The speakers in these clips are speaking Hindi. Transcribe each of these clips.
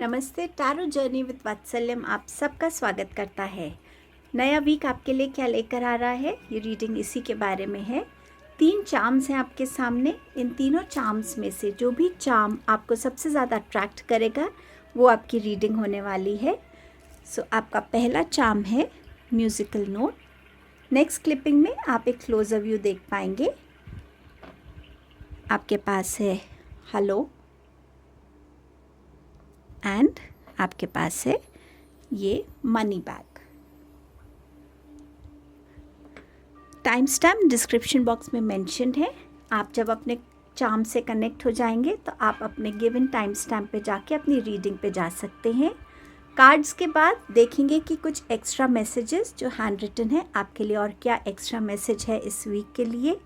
नमस्ते। टैरो जर्नी विद वात्सल्यम आप सबका स्वागत करता है। नया वीक आपके लिए क्या लेकर आ रहा है, ये रीडिंग इसी के बारे में है। 3 चार्म्स हैं आपके सामने। इन तीनों चार्म्स में से जो भी चार्म आपको सबसे ज़्यादा अट्रैक्ट करेगा वो आपकी रीडिंग होने वाली है। सो आपका पहला चार्म है म्यूज़िकल नोट। नेक्स्ट क्लिपिंग में आप एक क्लोजर व्यू देख पाएंगे। आपके पास है हेलो एंड आपके पास है ये money bag. Time stamp description box में मेंशन्ड है। आप जब अपने चार्म से कनेक्ट हो जाएंगे तो आप अपने गिवन टाइम स्टैम्प पे जाके अपनी रीडिंग पे जा सकते हैं। कार्ड्स के बाद देखेंगे कि कुछ एक्स्ट्रा मैसेजेस जो हैंड रिटन है आपके लिए और क्या एक्स्ट्रा मैसेज है इस वीक के लिए।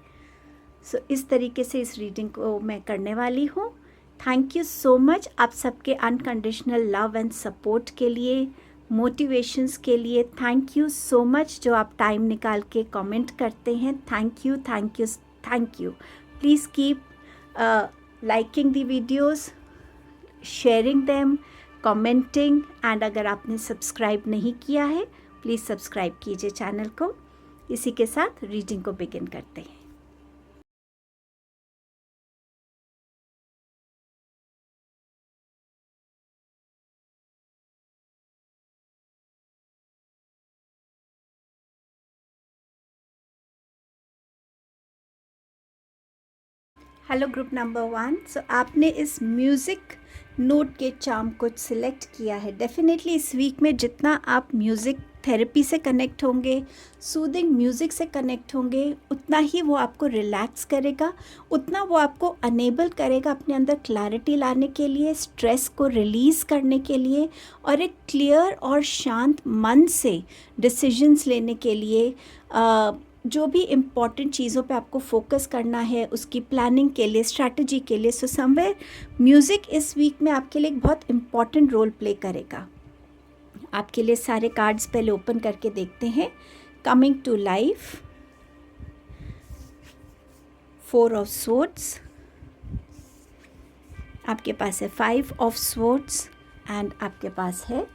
सो इस तरीके से इस रीडिंग को मैं करने वाली हूँ। थैंक यू सो मच आप सबके अनकंडीशनल लव एंड सपोर्ट के लिए, मोटिवेशंस के लिए। थैंक यू सो मच जो आप टाइम निकाल के कमेंट करते हैं। Thank you thank you thank you. Please keep liking the videos, sharing them, commenting and अगर आपने सब्सक्राइब नहीं किया है प्लीज़ सब्सक्राइब कीजिए चैनल को। इसी के साथ रीडिंग को बिगिन करते हैं। Hello group number 1। सो आपने इस म्यूज़िक नोट के चार्म को सिलेक्ट किया है। डेफिनेटली इस वीक में जितना आप म्यूज़िक थेरेपी से कनेक्ट होंगे, सूदिंग म्यूज़िक से कनेक्ट होंगे, उतना ही वो आपको रिलैक्स करेगा, उतना वो आपको अनेबल करेगा अपने अंदर क्लैरिटी लाने के लिए, स्ट्रेस को रिलीज़ करने के लिए और एक क्लियर और शांत मन से डिसीजंस लेने के लिए, जो भी इम्पॉर्टेंट चीज़ों पे आपको फोकस करना है उसकी प्लानिंग के लिए, स्ट्रैटेजी के लिए। सो समवेयर म्यूज़िक इस वीक में आपके लिए एक बहुत इम्पॉर्टेंट रोल प्ले करेगा। आपके लिए सारे कार्ड्स पहले ओपन करके देखते हैं। Coming to life, 4 of swords, आपके पास है 5 ऑफ स्वॉर्ड्स एंड आपके पास है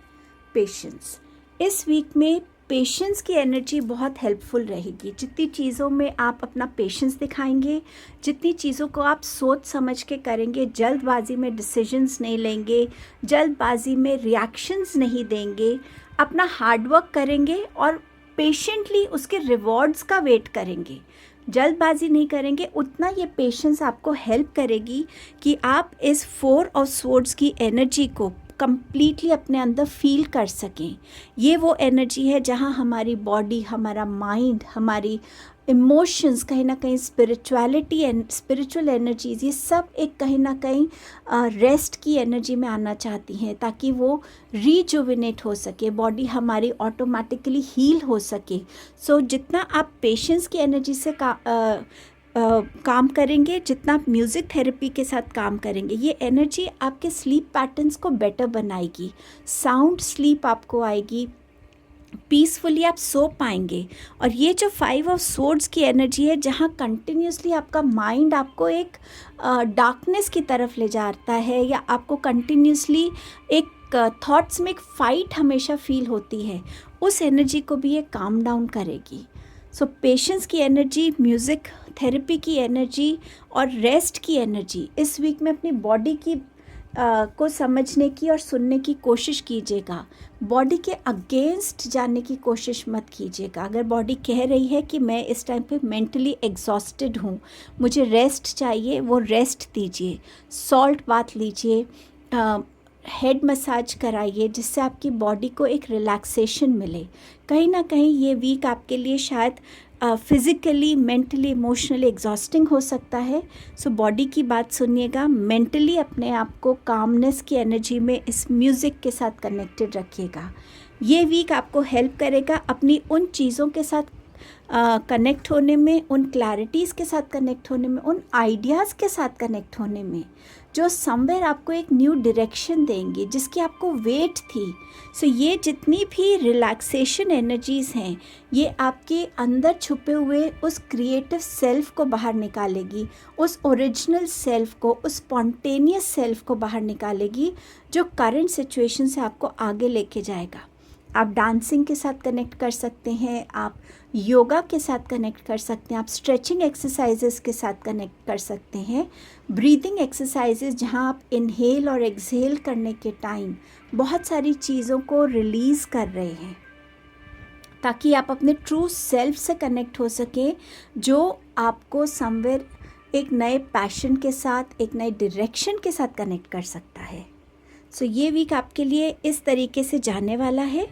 पेशेंस। इस वीक में पेशेंस की एनर्जी बहुत हेल्पफुल रहेगी। जितनी चीज़ों में आप अपना पेशेंस दिखाएंगे, जितनी चीज़ों को आप सोच समझ के करेंगे, जल्दबाजी में डिसीजंस नहीं लेंगे, जल्दबाजी में रिएक्शंस नहीं देंगे, अपना हार्डवर्क करेंगे और पेशेंटली उसके रिवॉर्ड्स का वेट करेंगे, जल्दबाजी नहीं करेंगे, उतना ये पेशेंस आपको हेल्प करेगी कि आप इस 4 ऑफ स्वॉर्ड्स की एनर्जी को कंप्लीटली अपने अंदर फील कर सकें। ये वो एनर्जी है जहाँ हमारी बॉडी, हमारा माइंड, हमारी इमोशंस, कहीं ना कहीं स्पिरिचुअलिटी एंड स्पिरिचुअल एनर्जीज, ये सब एक कहीं ना कहीं रेस्ट की एनर्जी में आना चाहती हैं ताकि वो रीजुविनेट हो सके, बॉडी हमारी ऑटोमेटिकली हील हो सके। सो जितना आप पेशेंस की एनर्जी से काम करेंगे, जितना आप म्यूज़िक थेरेपी के साथ काम करेंगे, ये एनर्जी आपके स्लीप पैटर्न्स को बेटर बनाएगी, साउंड स्लीप आपको आएगी, पीसफुली आप सो पाएंगे। और ये जो 5 ऑफ स्वॉर्ड्स की एनर्जी है जहाँ कंटिन्यूसली आपका माइंड आपको एक डार्कनेस की तरफ ले जाता है या आपको कंटिन्यूसली एक थॉट्स में एक फाइट हमेशा फील होती है, उस एनर्जी को भी ये काम डाउन करेगी। सो पेशेंस की एनर्जी, म्यूज़िक थेरेपी की एनर्जी और रेस्ट की एनर्जी, इस वीक में अपनी बॉडी की को समझने की और सुनने की कोशिश कीजिएगा। बॉडी के अगेंस्ट जाने की कोशिश मत कीजिएगा। अगर बॉडी कह रही है कि मैं इस टाइम पे मेंटली एग्जॉस्टेड हूँ, मुझे रेस्ट चाहिए, वो रेस्ट दीजिए। सॉल्ट बाथ लीजिए, हेड मसाज कराइए जिससे आपकी बॉडी को एक रिलैक्सेशन मिले। कहीं ना कहीं ये वीक आपके लिए शायद फिज़िकली, मेंटली, इमोशनली एग्जॉस्टिंग हो सकता है। सो बॉडी की बात सुनिएगा, मेंटली अपने आप को कामनेस की एनर्जी में इस म्यूज़िक के साथ कनेक्टेड रखिएगा। ये वीक आपको हेल्प करेगा अपनी उन चीज़ों के साथ कनेक्ट होने में, उन क्लैरिटीज़ के साथ कनेक्ट होने में, उन आइडियाज़ के साथ कनेक्ट होने में, जो समवेयर आपको एक न्यू डायरेक्शन देंगे, जिसकी आपको वेट थी। सो ये जितनी भी रिलैक्सेशन एनर्जीज़ हैं, ये आपके अंदर छुपे हुए उस क्रिएटिव सेल्फ को बाहर निकालेगी, उस ओरिजिनल सेल्फ को, उस स्पॉन्टेनियस सेल्फ को बाहर निकालेगी, जो करंट सिचुएशन से आपको आगे लेके जाएगा। आप डांसिंग के साथ कनेक्ट कर सकते हैं, आप योगा के साथ कनेक्ट कर सकते हैं, आप स्ट्रेचिंग एक्सरसाइजेस के साथ कनेक्ट कर सकते हैं, ब्रीदिंग एक्सरसाइजेस जहां आप इनहेल और एक्सहेल करने के टाइम बहुत सारी चीज़ों को रिलीज़ कर रहे हैं, ताकि आप अपने ट्रू सेल्फ से कनेक्ट हो सकें, जो आपको समवेयर एक नए पैशन के साथ, एक नए डायरेक्शन के साथ कनेक्ट कर सकता है। सो ये वीक आपके लिए इस तरीके से जाने वाला है।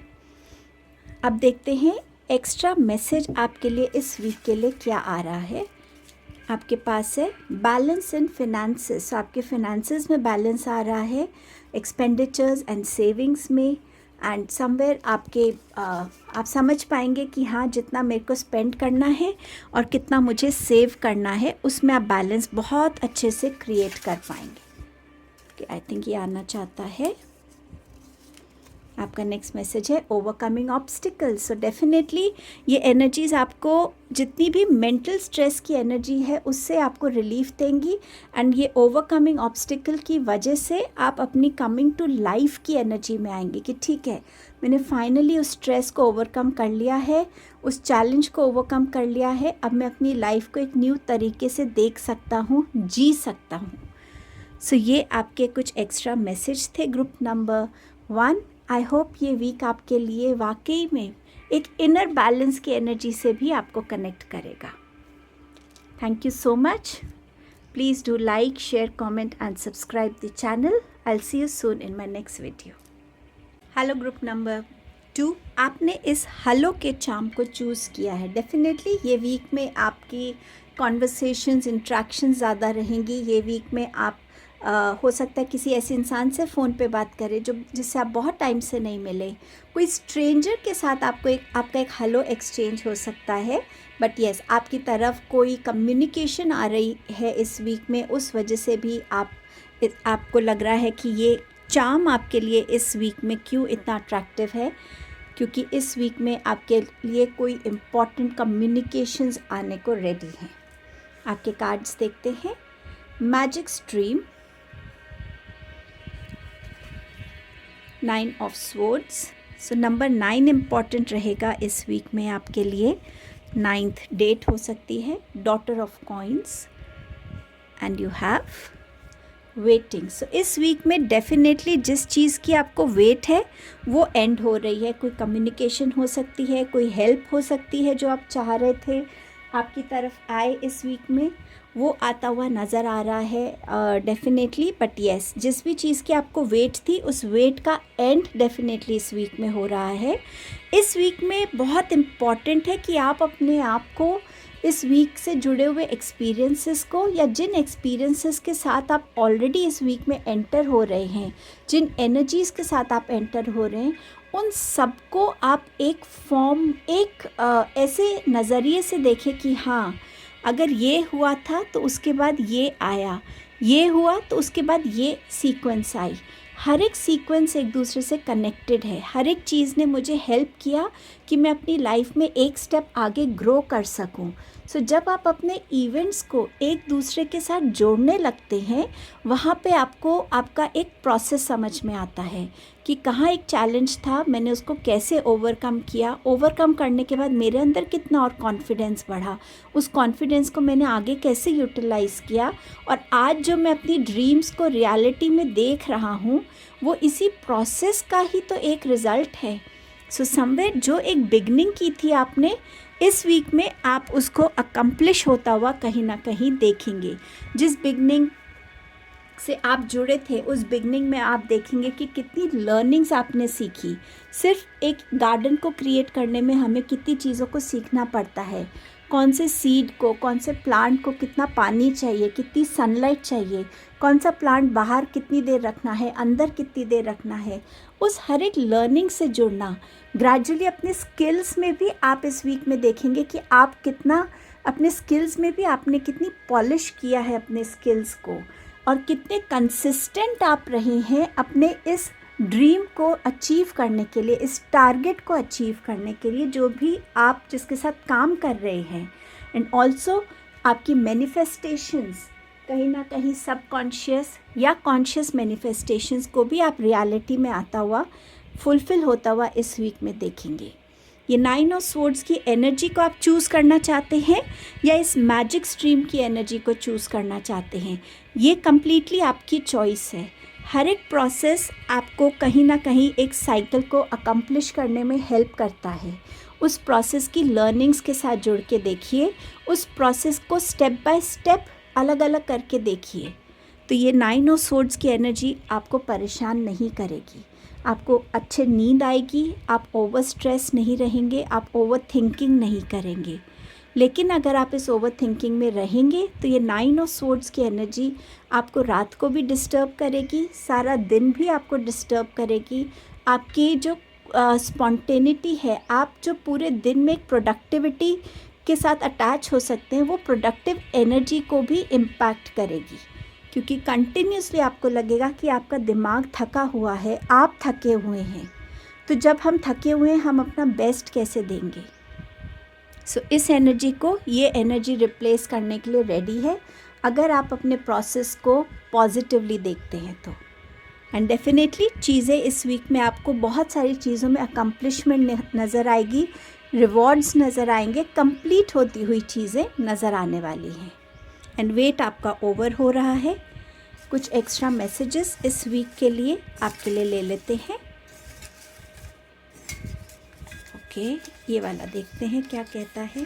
अब देखते हैं एक्स्ट्रा मैसेज आपके लिए इस वीक के लिए क्या आ रहा है। आपके पास है बैलेंस इन फिनेंसेस। आपके फिनेंसेस में बैलेंस आ रहा है, एक्सपेंडिचर्स एंड सेविंग्स में, एंड समवेयर आपके आप समझ पाएंगे कि हाँ, जितना मेरे को स्पेंड करना है और कितना मुझे सेव करना है, उसमें आप बैलेंस बहुत अच्छे से क्रिएट कर पाएंगे। आई थिंक ये आना चाहता है। आपका नेक्स्ट मैसेज है ओवरकमिंग ऑब्स्टिकल्स। सो डेफिनेटली ये एनर्जीज़ आपको जितनी भी मेंटल स्ट्रेस की एनर्जी है उससे आपको रिलीफ देंगी, एंड ये ओवरकमिंग ऑब्स्टिकल की वजह से आप अपनी कमिंग टू लाइफ की एनर्जी में आएंगे कि ठीक है, मैंने फाइनली उस स्ट्रेस को ओवरकम कर लिया है, उस चैलेंज को ओवरकम कर लिया है, अब मैं अपनी लाइफ को एक न्यू तरीके से देख सकता हूँ, जी सकता हूँ। सो ये आपके कुछ एक्स्ट्रा मैसेज थे ग्रुप नंबर 1। आई होप ये वीक आपके लिए वाकई में एक इनर बैलेंस की एनर्जी से भी आपको कनेक्ट करेगा। Thank you so much. Please do like, share, comment and subscribe the channel. I will see you soon in my next video. Hello group number 2, आपने इस हेलो के चार्म को चूज़ किया है। डेफिनेटली ये वीक में आपकी कॉन्वर्सेशंस, इंट्रैक्शंस ज़्यादा रहेंगी। ये वीक में आप हो सकता है किसी ऐसे इंसान से फ़ोन पे बात करें जिससे आप बहुत टाइम से नहीं मिले। कोई स्ट्रेंजर के साथ आपका एक हेलो एक्सचेंज हो सकता है। बट येस, आपकी तरफ कोई कम्युनिकेशन आ रही है इस वीक में, उस वजह से भी आपको लग रहा है कि ये चार्म आपके लिए इस वीक में क्यों इतना अट्रैक्टिव है, क्योंकि इस वीक में आपके लिए कोई इम्पॉर्टेंट कम्युनिकेशंस आने को रेडी हैं। आपके कार्ड्स देखते हैं। Magic stream, 9 of swords. So number 9 important रहेगा इस वीक में आपके लिए। 9th डेट हो सकती है, daughter of coins, and you have waiting. So इस वीक में डेफिनेटली जिस चीज़ की आपको वेट है वो एंड हो रही है। कोई कम्युनिकेशन हो सकती है, कोई हेल्प हो सकती है जो आप चाह रहे थे आपकी तरफ आए इस वीक में, वो आता हुआ नज़र आ रहा है डेफिनेटली। बट येस, जिस भी चीज़ की आपको वेट थी उस वेट का एंड डेफिनेटली इस वीक में हो रहा है। इस वीक में बहुत इम्पॉर्टेंट है कि आप अपने आप को इस वीक से जुड़े हुए एक्सपीरियंसेस को, या जिन एक्सपीरियंसेस के साथ आप ऑलरेडी इस वीक में एंटर हो रहे हैं, जिन एनर्जीज़ के साथ आप एंटर हो रहे हैं, उन सबको आप एक ऐसे नज़रिए से देखें कि हाँ, अगर ये हुआ था तो उसके बाद ये आया, ये हुआ तो उसके बाद ये सीक्वेंस आई। हर एक सीक्वेंस एक दूसरे से कनेक्टेड है। हर एक चीज़ ने मुझे हेल्प किया कि मैं अपनी लाइफ में एक स्टेप आगे ग्रो कर सकूं। सो जब आप अपने इवेंट्स को एक दूसरे के साथ जोड़ने लगते हैं, वहाँ पे आपको आपका एक प्रोसेस समझ में आता है कि कहाँ एक चैलेंज था, मैंने उसको कैसे ओवरकम किया, ओवरकम करने के बाद मेरे अंदर कितना और कॉन्फिडेंस बढ़ा, उस कॉन्फिडेंस को मैंने आगे कैसे यूटिलाइज़ किया, और आज जो मैं अपनी ड्रीम्स को रियलिटी में देख रहा हूँ वो इसी प्रोसेस का ही तो एक रिज़ल्ट है। सो समवेयर जो एक बिगनिंग की थी आपने, इस वीक में आप उसको अकम्प्लिश होता हुआ कहीं ना कहीं देखेंगे। जिस बिगनिंग से आप जुड़े थे उस बिगनिंग में आप देखेंगे कि कितनी लर्निंग्स आपने सीखी। सिर्फ एक गार्डन को क्रिएट करने में हमें कितनी चीज़ों को सीखना पड़ता है। कौन से सीड को, कौन से प्लांट को कितना पानी चाहिए, कितनी सनलाइट चाहिए, कौन सा प्लांट बाहर कितनी देर रखना है, अंदर कितनी देर रखना है, उस हर एक लर्निंग से जुड़ना। ग्रेजुअली अपने स्किल्स में भी आप इस वीक में देखेंगे कि आप कितना अपने स्किल्स में भी आपने कितनी पॉलिश किया है अपने स्किल्स को, और कितने कंसिस्टेंट आप रहे हैं अपने इस ड्रीम को अचीव करने के लिए, इस टारगेट को अचीव करने के लिए, जो भी आप जिसके साथ काम कर रहे हैं। एंड ऑल्सो आपकी मैनिफेस्टेशंस कहीं ना कहीं सबकॉन्शियस या कॉन्शियस मैनिफेस्टेशंस को भी आप रियलिटी में आता हुआ, फुलफ़िल होता हुआ इस वीक में देखेंगे। ये 9 ऑफ स्वॉर्ड्स की एनर्जी को आप चूज़ करना चाहते हैं या इस मैजिक स्ट्रीम की एनर्जी को चूज़ करना चाहते हैं, ये कम्प्लीटली आपकी चॉइस है। हर एक प्रोसेस आपको कहीं ना कहीं एक साइकिल को अकम्प्लिश करने में हेल्प करता है। उस प्रोसेस की लर्निंग्स के साथ जुड़ के देखिए, उस प्रोसेस को स्टेप बाय स्टेप अलग अलग करके देखिए, तो ये 9 ऑफ स्वॉर्ड्स की एनर्जी आपको परेशान नहीं करेगी। आपको अच्छे नींद आएगी, आप ओवर स्ट्रेस नहीं रहेंगे, आप ओवर थिंकिंग नहीं करेंगे। लेकिन अगर आप इस ओवर थिंकिंग में रहेंगे तो ये 9 ऑफ स्वॉर्ड्स की एनर्जी आपको रात को भी डिस्टर्ब करेगी, सारा दिन भी आपको डिस्टर्ब करेगी। आपकी जो स्पॉन्टेनिटी है, आप जो पूरे दिन में एक प्रोडक्टिविटी के साथ अटैच हो सकते हैं, वो प्रोडक्टिव एनर्जी को भी इम्पैक्ट करेगी, क्योंकि कंटिन्यूसली आपको लगेगा कि आपका दिमाग थका हुआ है, आप थके हुए हैं। तो जब हम थके हुए हैं, हम अपना बेस्ट कैसे देंगे? सो इस एनर्जी को ये एनर्जी रिप्लेस करने के लिए रेडी है, अगर आप अपने प्रोसेस को पॉजिटिवली देखते हैं तो। एंड डेफिनेटली चीज़ें इस वीक में आपको बहुत सारी चीज़ों में अकम्प्लिशमेंट नज़र आएगी, रिवॉर्ड्स नज़र आएंगे, कंप्लीट होती हुई चीज़ें नज़र आने वाली हैं। एंड वेट आपका ओवर हो रहा है। कुछ एक्स्ट्रा मैसेजेस इस वीक के लिए आपके लिए ले लेते हैं। ओके, ये वाला देखते हैं क्या कहता है।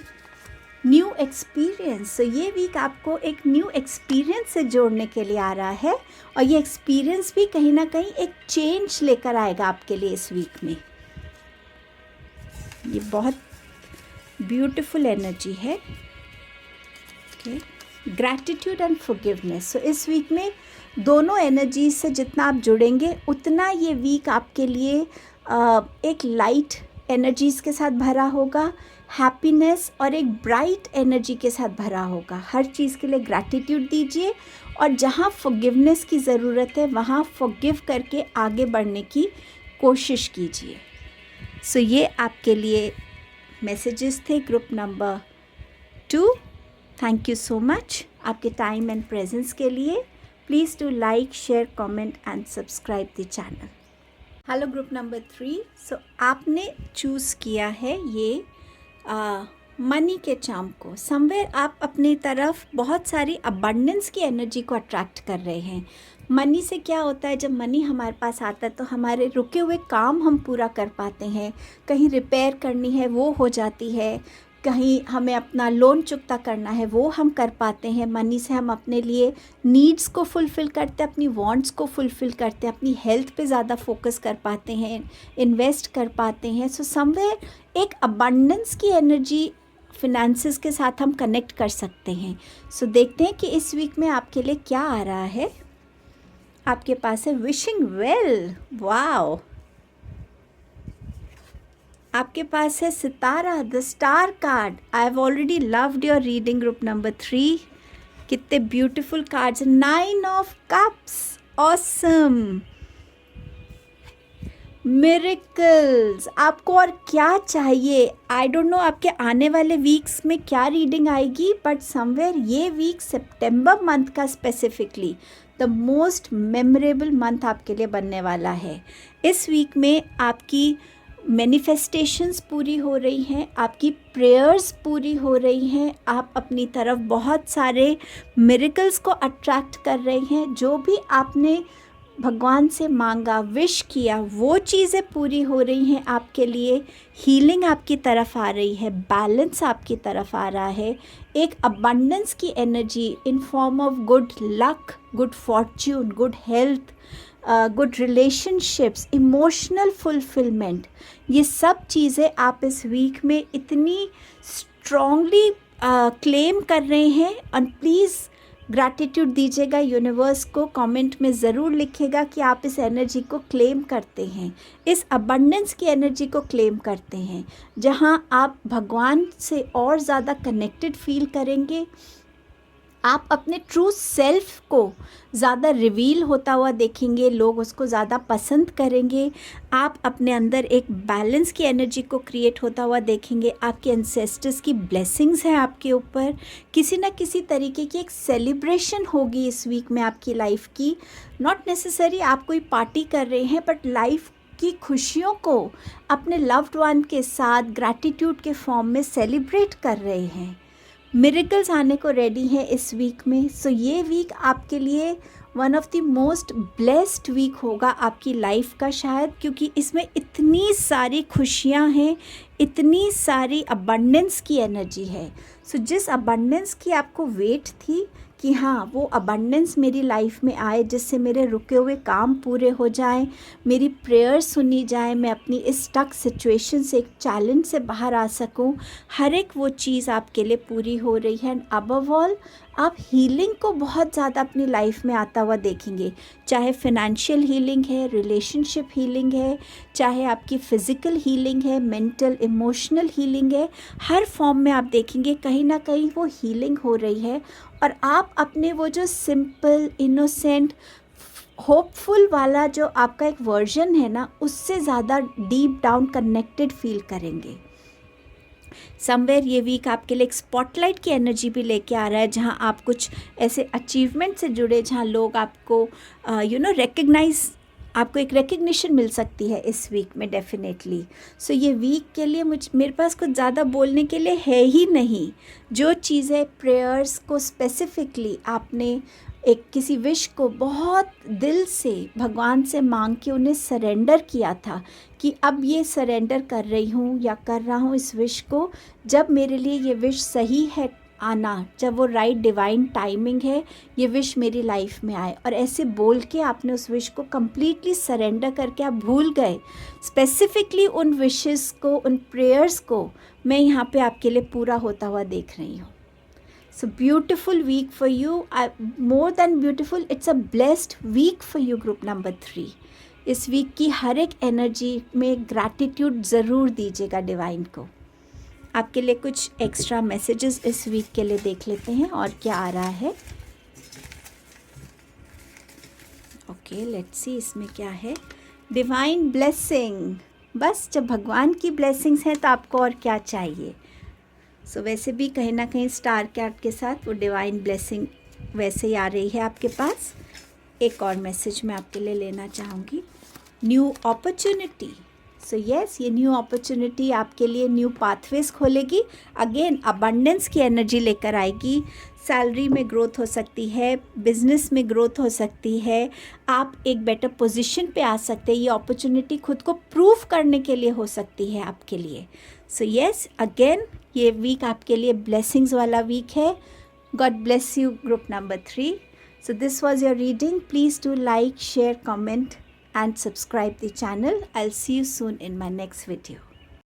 न्यू एक्सपीरियंस, तो ये वीक आपको एक न्यू एक्सपीरियंस से जोड़ने के लिए आ रहा है, और ये एक्सपीरियंस भी कहीं ना कहीं एक चेंज लेकर आएगा आपके लिए इस वीक में। ये बहुत ब्यूटीफुल एनर्जी है। ओके, ग्रैटिट्यूड एंड फॉरगिवनेस, तो इस वीक में दोनों एनर्जीज से जितना आप जुड़ेंगे, उतना ये वीक आपके लिए एक लाइट एनर्जीज के साथ भरा होगा, हैप्पीनेस और एक ब्राइट एनर्जी के साथ भरा होगा। हर चीज़ के लिए ग्रैटिट्यूड दीजिए, और जहाँ फॉरगिवनेस की ज़रूरत है वहाँ फॉरगिव करके आगे बढ़ने की कोशिश कीजिए। सो ये आपके लिए मैसेजेस थे group number 2। Thank you so much आपके टाइम एंड प्रेजेंस के लिए। Please do like, share, comment and subscribe the channel. Hello group number 3। सो आपने चूज़ किया है ये मनी के चार्म को। समवेयर आप अपनी तरफ बहुत सारी अबंडेंस की एनर्जी को अट्रैक्ट कर रहे हैं। मनी से क्या होता है, जब मनी हमारे पास आता है तो हमारे रुके हुए काम हम पूरा कर पाते हैं। कहीं रिपेयर करनी है वो हो जाती है, कहीं हमें अपना लोन चुकता करना है वो हम कर पाते हैं। मनी से हम अपने लिए नीड्स को फुलफ़िल करते हैं, अपनी वांट्स को फुलफ़िल करते हैं, अपनी हेल्थ पे ज़्यादा फोकस कर पाते हैं, इन्वेस्ट कर पाते हैं। सो समवेयर एक अबंडेंस की एनर्जी फिनेंसेस के साथ हम कनेक्ट कर सकते हैं। सो देखते हैं कि इस वीक में आपके लिए क्या आ रहा है। आपके पास है विशिंग वेल, वाओ। आपके पास है सितारा, the star card. I have already loved your reading group number 3। कितने beautiful cards. 9 of cups, awesome. Miracles, आपको और क्या चाहिए? आई डोंट नो आपके आने वाले वीक्स में क्या रीडिंग आएगी, बट समवेयर ये वीक सितंबर मंथ का specifically the most memorable month आपके लिए बनने वाला है। इस वीक में आपकी मैनिफेस्टेशंस पूरी हो रही हैं, आपकी प्रेयर्स पूरी हो रही हैं, आप अपनी तरफ बहुत सारे मिरेकल्स को अट्रैक्ट कर रहे हैं। जो भी आपने भगवान से मांगा, विश किया, वो चीज़ें पूरी हो रही हैं आपके लिए। हीलिंग आपकी तरफ आ रही है, बैलेंस आपकी तरफ आ रहा है, एक अबंडेंस की energy in form of good luck, good Fortune, good health, good relationships, emotional fulfilment. ये सब चीज़ें आप इस वीक में इतनी स्ट्रॉन्गली क्लेम कर रहे हैं, और प्लीज़ ग्रैटिट्यूड दीजिएगा यूनिवर्स को, कमेंट में ज़रूर लिखिएगा कि आप इस एनर्जी को क्लेम करते हैं, इस अबंडेंस की एनर्जी को क्लेम करते हैं, जहां आप भगवान से और ज़्यादा कनेक्टेड फील करेंगे, आप अपने ट्रू सेल्फ को ज़्यादा रिवील होता हुआ देखेंगे, लोग उसको ज़्यादा पसंद करेंगे, आप अपने अंदर एक बैलेंस की एनर्जी को क्रिएट होता हुआ देखेंगे, आपके एंसेस्टर्स की ब्लेसिंग्स हैं आपके ऊपर, किसी न किसी तरीके की एक सेलिब्रेशन होगी इस वीक में आपकी लाइफ की। नॉट नेसेसरी आप कोई पार्टी कर रहे हैं, बट लाइफ की खुशियों को अपने लव्ड वन के साथ ग्रैटिट्यूड के फॉर्म में सेलिब्रेट कर रहे हैं। मिरेकल्स आने को रेडी हैं इस वीक में। सो ये वीक आपके लिए one of the most blessed week होगा आपकी लाइफ का शायद, क्योंकि इसमें इतनी सारी खुशियां हैं, इतनी सारी अबंडेंस की एनर्जी है। सो जिस अबंडेंस की आपको वेट थी कि हाँ वो अबंडेंस मेरी लाइफ में आए, जिससे मेरे रुके हुए काम पूरे हो जाएं, मेरी प्रेयर्स सुनी जाए, मैं अपनी इस स्टक सिचुएशन से, एक चैलेंज से बाहर आ सकूं, हर एक वो चीज़ आपके लिए पूरी हो रही है। एंड अबव ऑल आप हीलिंग को बहुत ज़्यादा अपनी लाइफ में आता हुआ देखेंगे, चाहे फिनेंशियल हीलिंग है, रिलेशनशिप हीलिंग है, चाहे आपकी फ़िज़िकल हीलिंग है, मेंटल इमोशनल हीलिंग है, हर फॉर्म में आप देखेंगे कहीं ना कहीं वो हीलिंग हो रही है। और आप अपने वो जो सिंपल, इनोसेंट, होपफुल वाला जो आपका एक वर्जन है ना, उससे ज़्यादा डीप डाउन कनेक्टेड फील करेंगे। समवेयर ये वीक आपके लिए एक स्पॉटलाइट की एनर्जी भी लेके आ रहा है, जहाँ आप कुछ ऐसे अचीवमेंट से जुड़े, जहाँ लोग आपको रिकग्नाइज, आपको एक रिकग्निशन मिल सकती है इस वीक में डेफिनेटली। सो ये वीक के लिए मेरे पास कुछ ज़्यादा बोलने के लिए है ही नहीं। जो चीज़ें प्रेयर्स को स्पेसिफिकली आपने एक किसी विश को बहुत दिल से भगवान से मांग के उन्हें सरेंडर किया था कि अब ये सरेंडर कर रही हूँ या कर रहा हूँ इस विश को, जब मेरे लिए ये विश सही है आना, जब वो राइट डिवाइन टाइमिंग है, ये विश मेरी लाइफ में आए, और ऐसे बोल के आपने उस विश को कम्प्लीटली सरेंडर करके आप भूल गए। स्पेसिफिकली उन विशेस को, उन प्रेयर्स को मैं यहाँ पे आपके लिए पूरा होता हुआ देख रही हूँ। So beautiful week for you, more than beautiful, it's a blessed week for you group number 3। इस वीक की हर एक एनर्जी में ग्रैटिट्यूड ज़रूर दीजिएगा डिवाइन को। आपके लिए कुछ एक्स्ट्रा मैसेजेस इस वीक के लिए देख लेते हैं और क्या आ रहा है। ओके, लेट्स सी इसमें क्या है। डिवाइन ब्लेसिंग, बस जब भगवान की ब्लेसिंग्स हैं तो आपको और क्या चाहिए। सो वैसे भी कहीं ना कहीं स्टार कैट के साथ वो डिवाइन ब्लेसिंग वैसे ही आ रही है आपके पास। एक और मैसेज मैं आपके लिए लेना चाहूँगी, न्यू अपॉर्चुनिटी। सो येस, ये न्यू अपॉर्चुनिटी आपके लिए न्यू पाथवेज खोलेगी, अगेन अबंडेंस की एनर्जी लेकर आएगी। सैलरी में ग्रोथ हो सकती है, बिजनेस में ग्रोथ हो सकती है, आप एक बेटर पोजीशन पे आ सकते हैं। ये अपॉर्चुनिटी खुद को प्रूव करने के लिए हो सकती है आपके लिए। सो येस, अगेन ये वीक आपके लिए ब्लेसिंग्स वाला वीक है। God bless you group number 3. So this was your reading. Please do like, share, comment and subscribe the channel. I'll see you soon in my next video.